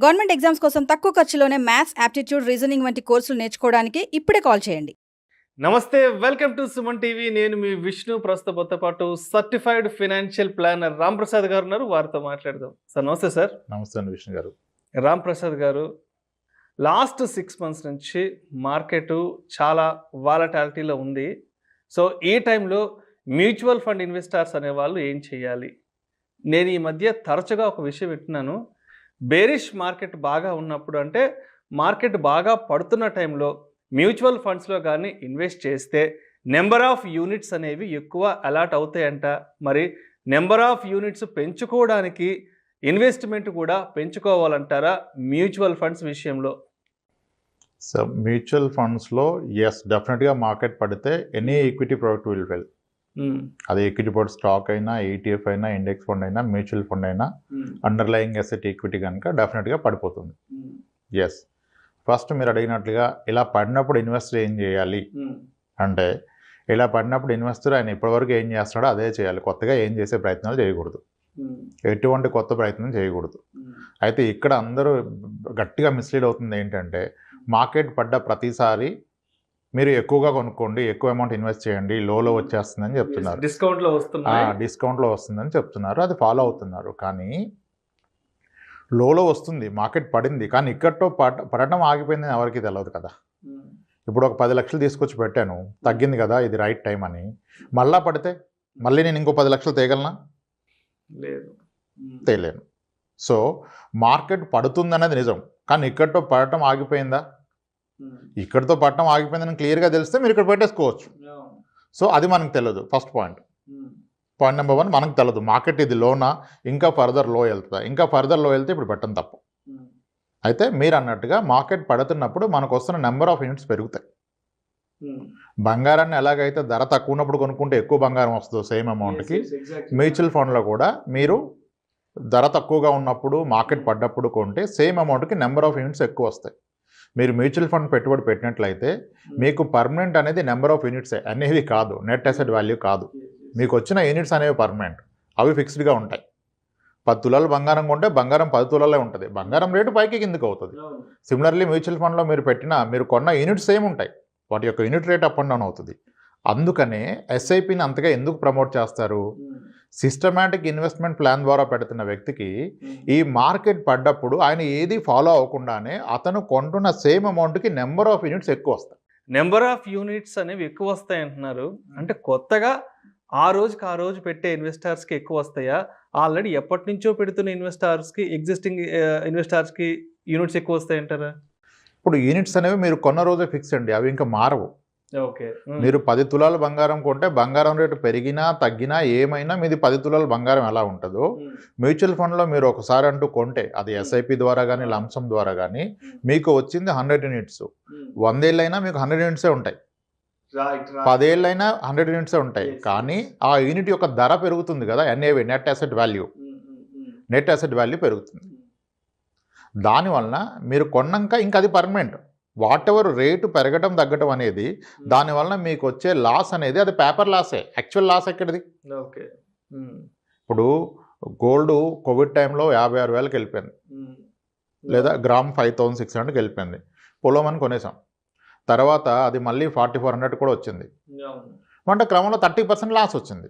Government exams కోసం తక్కువ ఖర్చులోనే maths, aptitude, reasoning వంటి కోర్సులు నేర్చుకోవడానికి ఇప్పుడే కాల్ చేయండి. నమస్తే, వెల్కమ్ టు సుమన్ టీవీ. నేను మీ విష్ణు. ప్రస్తుతంతో పాటు certified financial planner Ram Prasad గారు ఉన్నారు. వారితో మాట్లాడదాం. సార్ నమస్తే. సార్ నమస్తే అండి విష్ణు గారు. రామ్ ప్రసాద్ గారు, లాస్ట్ 6 months నుంచి మార్కెట్ చాలా వాలటాలిటీలో ఉంది. సో ఈ టైంలో మ్యూచువల్ ఫండ్ ఇన్వెస్టర్స్ అనేవాళ్ళు ఏం చేయాలి? నేను ఈ మధ్య తరచుగా ఒక విషయం వింటున్నాను. బేరిష్ మార్కెట్ బాగా ఉన్నప్పుడు, అంటే మార్కెట్ బాగా పడుతున్న టైంలో మ్యూచువల్ ఫండ్స్లో కానీ ఇన్వెస్ట్ చేస్తే నెంబర్ ఆఫ్ యూనిట్స్ అనేవి ఎక్కువ అలాట్ అవుతాయంట. మరి నెంబర్ ఆఫ్ యూనిట్స్ పెంచుకోవడానికి ఇన్వెస్ట్మెంట్ కూడా పెంచుకోవాలంటారా మ్యూచువల్ ఫండ్స్ విషయంలో? సో మ్యూచువల్ ఫండ్స్లో ఎస్, డెఫినెట్గా మార్కెట్ పడితే any equity product will well. అది ఈక్విటీ ప్రోడక్ట్ స్టాక్ అయినా, ఈటీఎఫ్ అయినా, ఇండెక్స్ ఫండ్ అయినా, మ్యూచువల్ ఫండ్ అయినా, అండర్లయింగ్ అసెట్ ఈక్విటీ కనుక డెఫినెట్గా పడిపోతుంది. ఎస్, ఫస్ట్ మీరు అడిగినట్లుగా ఇలా పడినప్పుడు ఇన్వెస్టర్ ఏం చేయాలి అంటే, ఇలా పడినప్పుడు ఇన్వెస్టర్ ఆయన ఇప్పటివరకు ఏం చేస్తున్నాడో అదే చేయాలి. కొత్తగా ఏం చేసే ప్రయత్నాలు చేయకూడదు, ఎటువంటి కొత్త ప్రయత్నం చేయకూడదు. అయితే ఇక్కడ అందరూ గట్టిగా మిస్లీడ్ అవుతుంది ఏంటంటే, మార్కెట్ పడ్డ ప్రతిసారి మీరు ఎక్కువగా కొనుక్కోండి, ఎక్కువ అమౌంట్ ఇన్వెస్ట్ చేయండి, లోలో వచ్చేస్తుందని చెప్తున్నారు, డిస్కౌంట్లో వస్తుందని చెప్తున్నారు. అది ఫాలో అవుతున్నారు. కానీ లోలో వస్తుంది, మార్కెట్ పడింది, కానీ ఇక్కడతో పడటం ఆగిపోయిందని ఎవరికి తెలియదు కదా. ఇప్పుడు ఒక 10 లక్షలు తీసుకొచ్చి పెట్టాను, తగ్గింది కదా, ఇది రైట్ టైం అని. మళ్ళా పడితే మళ్ళీ నేను ఇంకో 10 లక్షలు తేగలనా? లేదు, తేలేను. సో మార్కెట్ పడుతుందనేది నిజం, కానీ ఇక్కడతో పడటం ఆగిపోయిందా? ఇక్కడితో పడటం ఆగిపోయిందని క్లియర్గా తెలిస్తే మీరు ఇక్కడ పెట్టేసుకోవచ్చు. సో అది మనకు తెలియదు. ఫస్ట్ పాయింట్ నెంబర్ 1, మనకు తెలియదు మార్కెట్ ఇది లోనా, ఇంకా ఫర్దర్ లో వెళ్తుందా. ఇంకా ఫర్దర్ లో వెళ్తే ఇప్పుడు పెట్టడం తప్పు. అయితే మీరు అన్నట్టుగా మార్కెట్ పడుతున్నప్పుడు మనకు వస్తున్న నెంబర్ ఆఫ్ యూనిట్స్ పెరుగుతాయి. బంగారాన్ని ఎలాగైతే ధర తక్కువ ఉన్నప్పుడు కొనుక్కుంటే ఎక్కువ బంగారం వస్తుందో సేమ్ అమౌంట్కి, మ్యూచువల్ ఫండ్లో కూడా మీరు ధర తక్కువగా ఉన్నప్పుడు మార్కెట్ పడ్డప్పుడు కొంటే సేమ్ అమౌంట్కి నెంబర్ ఆఫ్ యూనిట్స్ ఎక్కువ వస్తాయి. మీరు మ్యూచువల్ ఫండ్ పెట్టుబడి పెట్టినట్లయితే మీకు పర్మనెంట్ అనేది నెంబర్ ఆఫ్ యూనిట్సే అనేవి కాదు, నెట్ అసెట్ వాల్యూ కాదు. మీకు వచ్చిన యూనిట్స్ అనేవి పర్మనెంట్, అవి ఫిక్స్డ్గా ఉంటాయి. 10 తులాలు బంగారం కొంటే బంగారం 10 తులాలే ఉంటుంది, బంగారం రేటు పైకి కిందకి అవుతుంది. సిమిలర్లీ మ్యూచువల్ ఫండ్లో మీరు కొన్న యూనిట్స్ సేమ్ ఉంటాయి, వాటి యొక్క unit rate up and down అవుతుంది. అందుకనే ఎస్ఐపిని అంతగా ఎందుకు ప్రమోట్ చేస్తారు? సిస్టమాటిక్ ఇన్వెస్ట్మెంట్ ప్లాన్ ద్వారా పెడుతున్న వ్యక్తికి ఈ మార్కెట్ పడ్డప్పుడు ఆయన ఏది ఫాలో అవ్వకుండానే అతను కొంటున్న సేమ్ అమౌంట్కి నెంబర్ ఆఫ్ యూనిట్స్ ఎక్కువ వస్తాయి. నెంబర్ ఆఫ్ యూనిట్స్ అనేవి ఎక్కువ వస్తాయి అంటున్నారు. అంటే కొత్తగా ఆ రోజు పెట్టే ఇన్వెస్టర్స్కి ఎక్కువ వస్తాయా? ఆల్రెడీ ఎప్పటి నుంచో పెడుతున్న ఇన్వెస్టర్స్కి, ఎగ్జిస్టింగ్ ఇన్వెస్టర్స్కి యూనిట్స్ ఎక్కువ వస్తాయి అంటారా? ఇప్పుడు యూనిట్స్ అనేవి మీరు కొన్న రోజే ఫిక్స్ అండి, అవి ఇంకా మారవు. ఓకే, మీరు 10 తులాలు బంగారం కొంటే బంగారం రేటు పెరిగినా తగ్గినా ఏమైనా మీది 10 తులాలు బంగారం ఎలా ఉంటుందో, మ్యూచువల్ ఫండ్లో మీరు ఒకసారి అంటూ కొంటే అది ఎస్ఐపి ద్వారా కానీ లంసం ద్వారా కానీ మీకు వచ్చింది 100 యూనిట్స్. 100 ఏళ్ళైనా మీకు 100 యూనిట్సే ఉంటాయి, 10 ఏళ్ళైనా 100 యూనిట్సే ఉంటాయి. కానీ ఆ యూనిట్ యొక్క ధర పెరుగుతుంది కదా, NAV, net asset value, net asset value పెరుగుతుంది. దానివలన మీరు కొన్నాక ఇంకా అది పర్మనెంట్. వాట్ ఎవర్ రేటు పెరగటం తగ్గటం అనేది దానివలన మీకు వచ్చే లాస్ అనేది అది పేపర్ లాసే. యాక్చువల్ లాస్ ఎక్కడిది? ఓకే, ఇప్పుడు గోల్డ్ కోవిడ్ టైంలో 56,000కి వెళ్ళిపోయింది, లేదా గ్రామ్ 5,600కి వెళ్ళిపోయింది. పొలమని కొనేసాం, తర్వాత అది మళ్ళీ 4,400 కూడా వచ్చింది. అంటే క్రమంలో 30% లాస్ వచ్చింది.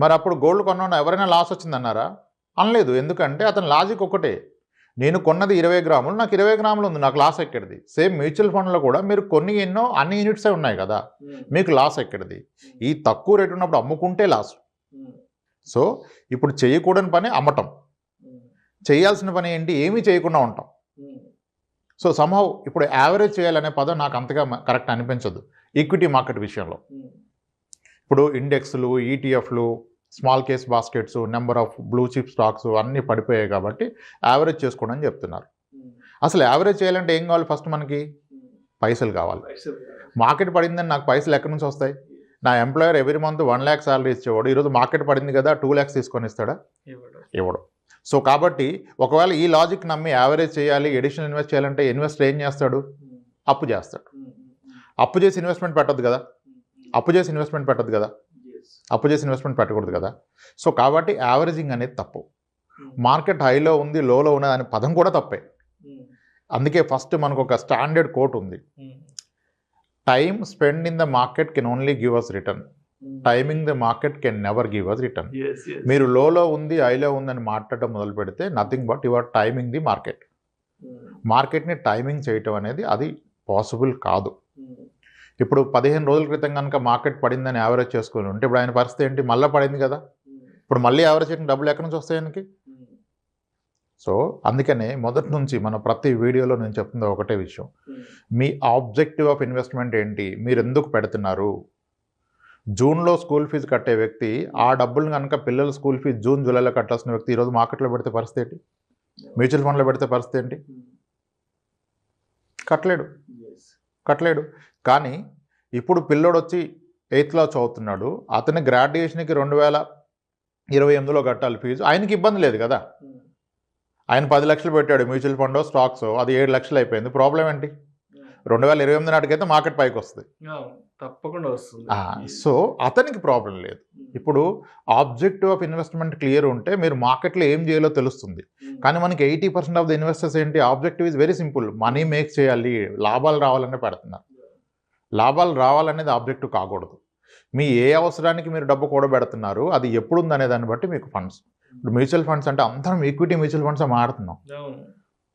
మరి అప్పుడు గోల్డ్ కొన్న ఎవరైనా లాస్ వచ్చిందన్నారా? అనలేదు. ఎందుకంటే అతని లాజిక్ ఒకటే, నేను కొన్నది 20 గ్రాములు, నాకు 20 గ్రాములు ఉంది, నాకు లాస్ ఎక్కడిది? సేమ్ మ్యూచువల్ ఫండ్లో కూడా మీరు కొన్ని అన్ని యూనిట్సే ఉన్నాయి కదా, మీకు లాస్ ఎక్కడిది? ఈ తక్కువ రేటు ఉన్నప్పుడు అమ్ముకుంటే లాస్. సో ఇప్పుడు చేయకూడని పని అమ్మటం, చేయాల్సిన పని ఏంటి? ఏమీ చేయకుండా ఉంటాం. సో సంహౌ ఇప్పుడు యావరేజ్ చేయాలనే పదం నాకు అంతగా కరెక్ట్ అనిపించదు ఈక్విటీ మార్కెట్ విషయంలో. ఇప్పుడు ఇండెక్స్లు, ఈటీఎఫ్లు, small case baskets, number of blue chip stocks అన్నీ పడిపోయాయి కాబట్టి యావరేజ్ చేసుకోండి అని చెప్తున్నారు. అసలు యావరేజ్ చేయాలంటే ఏం కావాలి? ఫస్ట్ మనకి పైసలు కావాలి. మార్కెట్ పడిందని నాకు పైసలు ఎక్కడి నుంచి వస్తాయి? నా employer every month 1 lakh salary ఇచ్చేవాడు ఈరోజు మార్కెట్ పడింది కదా 2 lakhs తీసుకొని ఇస్తాడా? ఇవ్వడు. సో కాబట్టి ఒకవేళ ఈ లాజిక్ నమ్మి యావరేజ్ చేయాలి, ఎడిషనల్ ఇన్వెస్ట్ చేయాలంటే ఇన్వెస్టర్ ఏం చేస్తాడు? అప్పు చేస్తాడు. అప్పు చేసి ఇన్వెస్ట్మెంట్ పెట్టద్దు కదా, అప్పు చేసి ఇన్వెస్ట్మెంట్ పెట్టకూడదు కదా. సో కాబట్టి యావరేజింగ్ అనేది తప్పు. మార్కెట్ హైలో ఉంది, లోలో ఉన్నది అనే పదం కూడా తప్పే. అందుకే ఫస్ట్ మనకు ఒక స్టాండర్డ్ కోట్ ఉంది, time spend in the market can only give us return, timing the market can never give us return. మీరు లోలో ఉంది హైలో ఉందని మాట్లాడటం మొదలు పెడితే nothing but your timing the market. మార్కెట్ని టైమింగ్ చేయటం అనేది అది పాసిబుల్ కాదు. ఇప్పుడు 15 రోజుల క్రితం కనుక మార్కెట్ పడిందని యావరేజ్ చేసుకుని ఉంటే ఇప్పుడు ఆయన పరిస్థితి ఏంటి? మళ్ళీ పడింది కదా, ఇప్పుడు మళ్ళీ యావరేజ్ చేయడం డబ్బులు ఎక్కడి నుంచి వస్తాయి ఆయనకి? సో అందుకనే మొదటి నుంచి మన ప్రతి వీడియోలో నేను చెప్తుంది ఒకటే విషయం, మీ ఆబ్జెక్టివ్ ఆఫ్ ఇన్వెస్ట్మెంట్ ఏంటి, మీరు ఎందుకు పెడుతున్నారు? జూన్లో స్కూల్ ఫీజు కట్టే వ్యక్తి ఆ డబ్బులు కనుక పిల్లల స్కూల్ ఫీజు జూన్ జూలైలో కట్టాల్సిన వ్యక్తి ఈరోజు మార్కెట్లో పెడితే పరిస్థితి ఏంటి? మ్యూచువల్ ఫండ్లో పెడితే పరిస్థితి ఏంటి? కట్టలేడు. కానీ ఇప్పుడు పిల్లోడు వచ్చి 8th క్లాస్ చదువుతున్నాడు, అతని గ్రాడ్యుయేషన్కి 2028లో కట్టాలి ఫీజు, ఆయనకి ఇబ్బంది లేదు కదా. ఆయన 10 లక్షలు పెట్టాడు మ్యూచువల్ ఫండ్ స్టాక్స్, అది 7 లక్షలు అయిపోయింది. ప్రాబ్లం ఏంటి? 2028 నాటికైతే మార్కెట్ పైకి వస్తుంది, తప్పకుండా వస్తుంది. సో అతనికి ప్రాబ్లం లేదు. ఇప్పుడు ఆబ్జెక్టివ్ ఆఫ్ ఇన్వెస్ట్మెంట్ క్లియర్ ఉంటే మీరు మార్కెట్లో ఏం చేయాలో తెలుస్తుంది. కానీ మనకి 80% ఆఫ్ ద ఇన్వెస్టర్స్ ఏంటి, objective is very simple, money make చేయాలి, లాభాలు రావాలనే పెడుతున్నారు. లాభాలు రావాలనేది ఆబ్జెక్టివ్ కాకూడదు. మీ ఏ అవసరానికి మీరు డబ్బు కూడబెడుతున్నారు, అది ఎప్పుడు ఉందనే దాన్ని బట్టి మీకు ఫండ్స్. ఇప్పుడు మ్యూచువల్ ఫండ్స్ అంటే అందరం ఈక్విటీ మ్యూచువల్ ఫండ్స్ మాడుతున్నాం.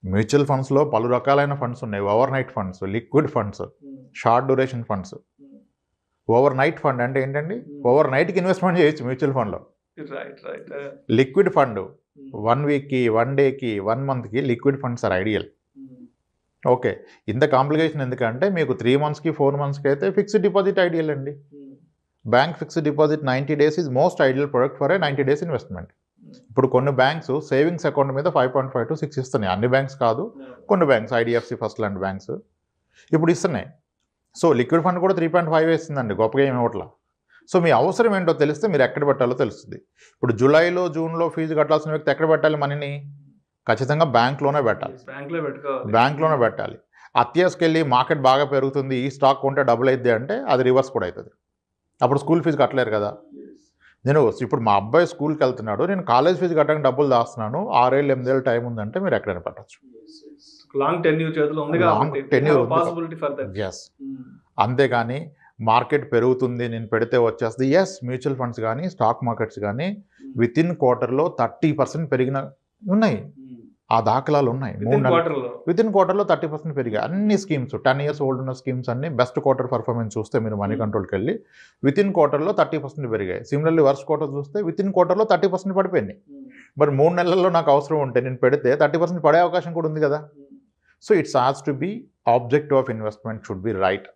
మ్యూచువల్ ఫండ్స్లో పలు రకాలైన ఫండ్స్ ఉన్నాయి, over night funds, liquid funds, short duration funds. Over night fund అంటే ఏంటండి? ఓవర్ నైట్కి ఇన్వెస్ట్మెంట్ చేయొచ్చు మ్యూచువల్ ఫండ్లో. లిక్విడ్ ఫండ్ 1 వీక్కి, 1 డేకి, 1 మంత్కి liquid funds are ideal. Okay, ఇంత కాంప్లికేషన్ ఎందుకంటే మీకు 3 మంత్స్కి 4 మంత్స్కి అయితే ఫిక్స్డ్ డిపాజిట్ ఐడియల్ అండి. Bank fixed deposit 90 days is most ideal product for a 90 days investment. ఇప్పుడు కొన్ని బ్యాంక్స్ సేవింగ్స్ అకౌంట్ మీద 5.5 to 6 ఇస్తున్నాయి. అన్ని బ్యాంక్స్ కాదు, కొన్ని బ్యాంక్స్, ఐడిఎఫ్సి ఫస్ట్ లాంటి బ్యాంక్స్ ఇప్పుడు ఇస్తున్నాయి. సో లిక్విడ్ ఫండ్ కూడా 3.5 వేస్తుందండి, గొప్పగా ఏమి ఇవ్వట్లా. సో మీ అవసరం ఏంటో తెలిస్తే మీరు ఎక్కడ పెట్టాలో తెలుస్తుంది. ఇప్పుడు జూలైలో జూన్లో ఫీజు కట్టాల్సిన వ్యక్తి ఎక్కడ పెట్టాలి మనీని? ఖచ్చితంగా బ్యాంక్లోనే పెట్టాలి. అత్యాసకెళ్ళి మార్కెట్ బాగా పెరుగుతుంది, ఈ స్టాక్ కొంటే డబుల్ అవుతుంది అంటే అది రివర్స్ కూడా అవుతుంది. అప్పుడు స్కూల్ ఫీజు కట్టలేరు కదా. నేను ఇప్పుడు మా అబ్బాయి స్కూల్కి వెళ్తున్నాడు, నేను కాలేజ్ ఫీజు కట్టడానికి డబ్బులు దాస్తున్నాను, 6 ఏళ్ళు 8 ఏళ్ళు టైం ఉందంటే మీరు ఎక్కడైనా పెట్టచ్చు. ఎస్, అంతేగాని మార్కెట్ పెరుగుతుంది నేను పెడితే వచ్చేస్తుంది. ఎస్, మ్యూచువల్ ఫండ్స్ కానీ స్టాక్ మార్కెట్స్ కానీ వితిన్ క్వార్టర్లో 30% పెరిగిన ఉన్నాయి, ఆ దాఖలాలు ఉన్నాయి. వితిన్ క్వార్టర్లో 30% పెరిగాయి. అన్ని స్కీమ్స్ 10 years ఓల్డ్ ఉన్న స్కీమ్స్ అన్ని బెస్ట్ క్వార్టర్ పర్ఫార్మెన్స్ చూస్తే మీరు మనీ కంట్రోల్కి వెళ్ళి వితిన్ క్వార్టర్లో 30% పెరిగాయి. సిమిలర్లీ వర్స్ట్ క్వార్టర్ చూస్తే వితిన్ క్వార్టర్లో 30% పడిపోయింది. మరి 3 నెలల్లో నాకు అవసరం ఉంటే నేను పెడితే 30% పడే అవకాశం కూడా ఉంది కదా. So it's has to be objective of investment should be right.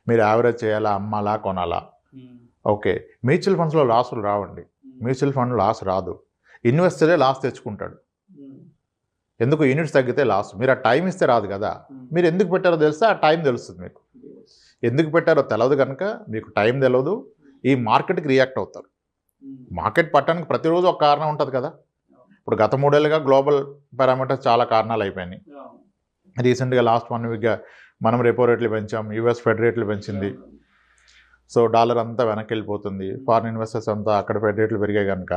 మీరు యావరేజ్ చేయాలా, అమ్మాలా, కొనాలా? ఓకే, మ్యూచువల్ ఫండ్స్లో లాసులు రావండి, మ్యూచువల్ ఫండ్ లాస్ రాదు, ఇన్వెస్టరే లాస్ తెచ్చుకుంటాడు. ఎందుకు? యూనిట్స్ తగ్గితే లాస్. మీరు ఆ టైం ఇస్తే రాదు కదా. మీరు ఎందుకు పెట్టారో తెలిస్తే ఆ టైం తెలుస్తుంది మీకు. ఎందుకు పెట్టారో తెలియదు కనుక మీకు టైం తెలియదు, ఈ మార్కెట్కి రియాక్ట్ అవుతారు. మార్కెట్ పట్టడానికి ప్రతిరోజు ఒక కారణం ఉంటుంది కదా. ఇప్పుడు గత 3 ఏళ్ళుగా గ్లోబల్ పారామీటర్స్ చాలా కారణాలు అయిపోయినాయి. రీసెంట్గా లాస్ట్ 1 weekగా మనం రెపో రేట్లు పెంచాం, యూఎస్ ఫెడ్ రేట్లు పెంచింది. సో డాలర్ అంతా వెనక్కి వెళ్ళిపోతుంది, ఫారిన్ ఇన్వెస్టర్స్ అంతా అక్కడ ఫెడ్ రేట్లు పెరిగాయి కనుక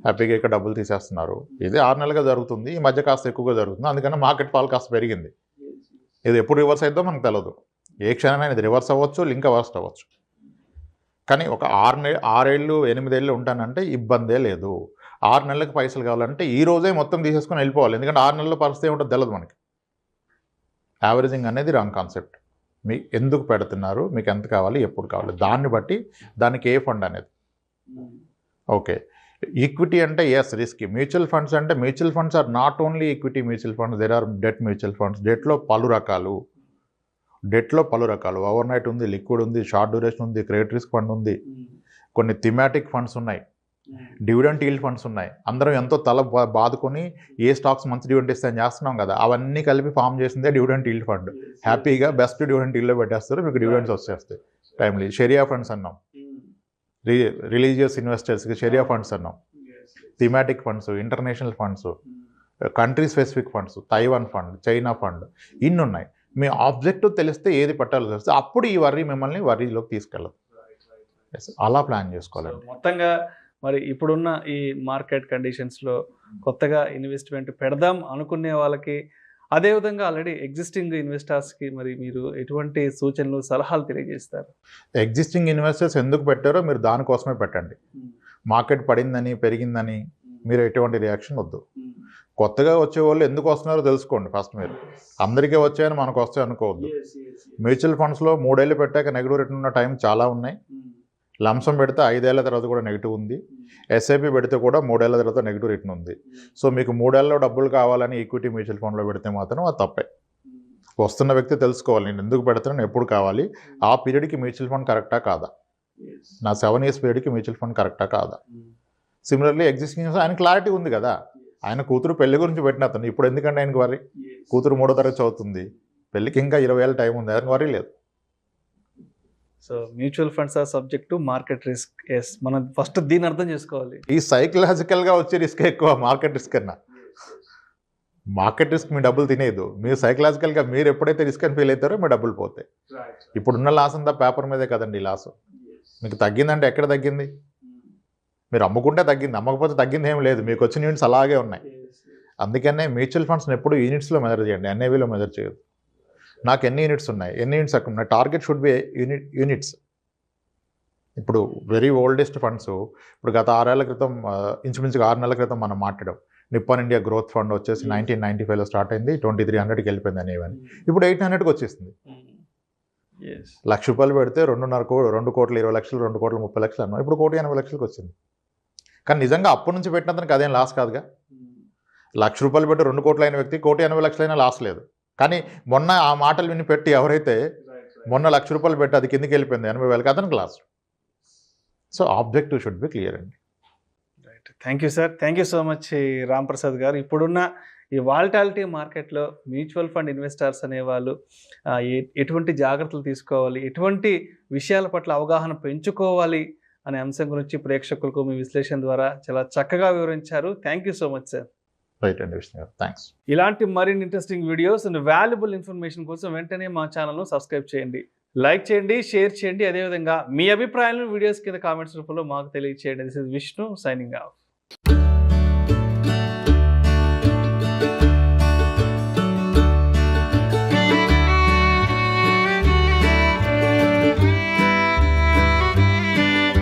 హ్యాపీగా ఇక్కడ డబ్బులు తీసేస్తున్నారు. ఇది 6 నెలలుగా జరుగుతుంది, ఈ మధ్య కాస్త ఎక్కువగా జరుగుతుంది. అందుకని మార్కెట్ ఫాల్ కాస్త పెరిగింది. ఇది ఎప్పుడు రివర్స్ అవుతుందో మనకు తెలియదు. ఏ క్షణమైనా ఇది రివర్స్ అవ్వచ్చు, ఇంకా వర్స్ట్ అవ్వచ్చు. కానీ ఒక 6 ఏళ్ళు 8 ఏళ్ళు ఉంటానంటే ఇబ్బందే లేదు. 6 నెలలకు పైసలు కావాలంటే ఈ రోజే మొత్తం తీసేసుకొని వెళ్ళిపోవాలి. ఎందుకంటే 6 నెలల పరిస్థితి ఏమిటో తెలియదు మనకి. యావరేజింగ్ అనేది రాంగ్ కాన్సెప్ట్. మీకు ఎందుకు పెడుతున్నారు, మీకు ఎంత కావాలి, ఎప్పుడు కావాలి, దాన్ని బట్టి దానికి ఏ ఫండ్ అనేది. ఓకే, ఈక్విటీ అంటే ఎస్ రిస్క్. మ్యూచువల్ ఫండ్స్ అంటే mutual funds are not only equity mutual funds, there are debt mutual funds. డెట్లో పలు రకాలు, ఓవర్ నైట్ ఉంది, లిక్విడ్ ఉంది, షార్ట్ డ్యూరేషన్ ఉంది, క్రెడిట్ రిస్క్ ఫండ్ ఉంది, కొన్ని థిమాటిక్ ఫండ్స్ ఉన్నాయి, డివిడెంట్ ఈల్డ్ ఫండ్స్ ఉన్నాయి. అందరం ఎంతో తల బాదుకొని ఏ స్టాక్స్ మంచి డివిడెంట్ ఇస్తాయని చేస్తున్నాం కదా, అవన్నీ కలిపి ఫామ్ చేసిందే డివిడెంట్ ఈల్డ్ ఫండ్. హ్యాపీగా బెస్ట్ డివిడెంట్ ఈల్డ్లో పెట్టేస్తారు, మీకు డివిడెంట్స్ వచ్చేస్తాయి టైమ్లీ. షరియా ఫండ్స్ అన్నాం, రిలీజియస్ ఇన్వెస్టర్స్కి షరియా ఫండ్స్ అన్నాం, thematic funds, international funds, country specific funds, Taiwan fund, China fund, ఇన్ని ఉన్నాయి. మీ ఆబ్జెక్టివ్ తెలిస్తే ఏది పట్టాలో తెలిస్తే అప్పుడు ఈ మిమ్మల్ని వరీలోకి తీసుకెళ్ళదు. అలా ప్లాన్ చేసుకోవాలండి. మొత్తంగా మరి ఇప్పుడున్న ఈ మార్కెట్ కండిషన్స్లో కొత్తగా ఇన్వెస్ట్మెంట్ పెడదాం అనుకునే వాళ్ళకి, అదేవిధంగా ఆల్రెడీ ఎగ్జిస్టింగ్ ఇన్వెస్టర్స్కి మరి మీరు ఎటువంటి సూచనలు, సలహాలు తెలియజేస్తారు? ఎగ్జిస్టింగ్ ఇన్వెస్టర్స్ ఎందుకు పెట్టారో మీరు దానికోసమే పెట్టండి. మార్కెట్ పడిందని, పెరిగిందని మీరు ఎటువంటి రియాక్షన్ వద్దు. కొత్తగా వచ్చే వాళ్ళు ఎందుకు వస్తున్నారో తెలుసుకోండి ఫస్ట్. మీరు అందరికీ వచ్చాయని మనకు వస్తాయి అనుకోవద్దు. మ్యూచువల్ ఫండ్స్లో 3 ఏళ్ళు పెట్టాక నెగిటివ్ రిటర్న్ ఉన్న టైం చాలా ఉన్నాయి. లంసం పెడితే 5 ఏళ్ల తర్వాత కూడా నెగిటివ్ ఉంది. ఎస్ఐపి పెడితే కూడా 3 ఏళ్ల తర్వాత నెగిటివ్ రిటర్న్ ఉంది. సో మీకు 3 ఏళ్ళలో డబ్బులు కావాలని ఈక్విటీ మ్యూచువల్ ఫండ్లో పెడితే మాత్రం అది తప్పే. వస్తున్న వ్యక్తి తెలుసుకోవాలి, నేను ఎందుకు పెడతాను, ఎప్పుడు కావాలి, ఆ పీరియడ్కి మ్యూచువల్ ఫండ్ కరెక్టా కాదా, నా 7 years పీరియడ్కి మ్యూచువల్ ఫండ్ కరెక్టా కాదా. సిమిలర్లీ ఎగ్జిస్టింగ్ ఆయన క్లారిటీ ఉంది కదా, ఆయన కూతురు పెళ్లి గురించి పెట్టిన అతను ఇప్పుడు ఎందుకంటే ఆయనకు వరి, కూతురు 3వ తరగతి చదువుతుంది, పెళ్లికి ఇంకా 20 ఏళ్ళ టైం ఉంది, ఆయనకు వరి లేదు. So mutual funds are subject to market risk. Yes, మనం ఫస్ట్ దీన్ని అర్థం చేసుకోవాలి. ఈ సైకలాజికల్గా వచ్చే రిస్క్ ఎక్కువ మార్కెట్ రిస్క్ కన్నా. మార్కెట్ రిస్క్ మీ డబ్బులు తినేదు, మీరు సైకలాజికల్గా మీరు ఎప్పుడైతే రిస్క్ అని ఫీల్ అవుతారో మీ డబ్బులు పోతాయి. ఇప్పుడున్న లాస్ అంతా పేపర్ మీదే కదండి లాస్. మీకు తగ్గిందంటే ఎక్కడ తగ్గింది? మీరు అమ్ముకుంటే తగ్గింది, అమ్మకపోతే తగ్గింది ఏం లేదు, మీకు వచ్చిన యూనిట్స్ అలాగే ఉన్నాయి. అందుకనే మ్యూచువల్ ఫండ్స్ని ఎప్పుడు యూనిట్స్లో మెజర్ చేయండి, ఎన్ఏవిలో మెజర్ చేయదు. నాకు ఎన్ని యూనిట్స్ ఉన్నాయి, ఎన్ని యూనిట్స్ అక్కడ ఉన్నాయి, టార్గెట్ షుడ్ బి యూనిట్స్. ఇప్పుడు వెరీ ఓల్డెస్ట్ ఫండ్స్ ఇప్పుడు గత 6 ఏళ్ల క్రితం, ఇంచుమించుగా 6 నెలల క్రితం మనం మాట్లాడాం. నిప్పాన్ ఇండియా గ్రోత్ ఫండ్ వచ్చేసి 1995లో స్టార్ట్ అయింది, 2300కి వెళ్ళిపోయింది అనేవని. ఇప్పుడు 800కి వచ్చేసింది. ₹1,00,000 పెడితే 2 కోట్ల 20 లక్షలు, 2 కోట్ల 30 లక్షలు అన్నాం, ఇప్పుడు 1,80,00,000కి వచ్చింది. కానీ నిజంగా అప్పటి నుంచి పెట్టిన అతనికి అదేం లాస్ కాదుగా. ₹1,00,000 పెట్టి 2 కోట్లు అయిన వ్యక్తి 1,80,00,000 లాస్ లేదు. కానీ మొన్న ఆ మాటలు విని పెట్టి ఎవరైతే మొన్న ₹1,00,000 పెట్టి అది కిందికి వెళ్ళిపోయింది 80,000కి, అతనికి loss. So objective should be clear అండి. Right, thank you sir, thank you so much Ram Prasad garu. ఇప్పుడున్న ఈ వాలటాలిటీ మార్కెట్లో మ్యూచువల్ ఫండ్ ఇన్వెస్టర్స్ అనేవాళ్ళు ఎటువంటి జాగ్రత్తలు తీసుకోవాలి, ఎటువంటి విషయాల పట్ల అవగాహన పెంచుకోవాలి అనే అంశం గురించి ప్రేక్షకులకు మీ విశ్లేషణ ద్వారా చాలా చక్కగా వివరించారు. Thank you so much sir. Right అండి విష్ణు గారు, థ్యాంక్స్. ఇలాంటి మరిన్ని interesting videos and valuable information కోసం వెంటనే మా ఛానల్ను సబ్స్క్రైబ్ చేయండి, లైక్ చేయండి, షేర్ చేయండి. అదేవిధంగా మీ అభిప్రాయాలను వీడియోస్ కింద కామెంట్స్ రూపంలో మాకు తెలియజేయండి. This is Vishnu signing off.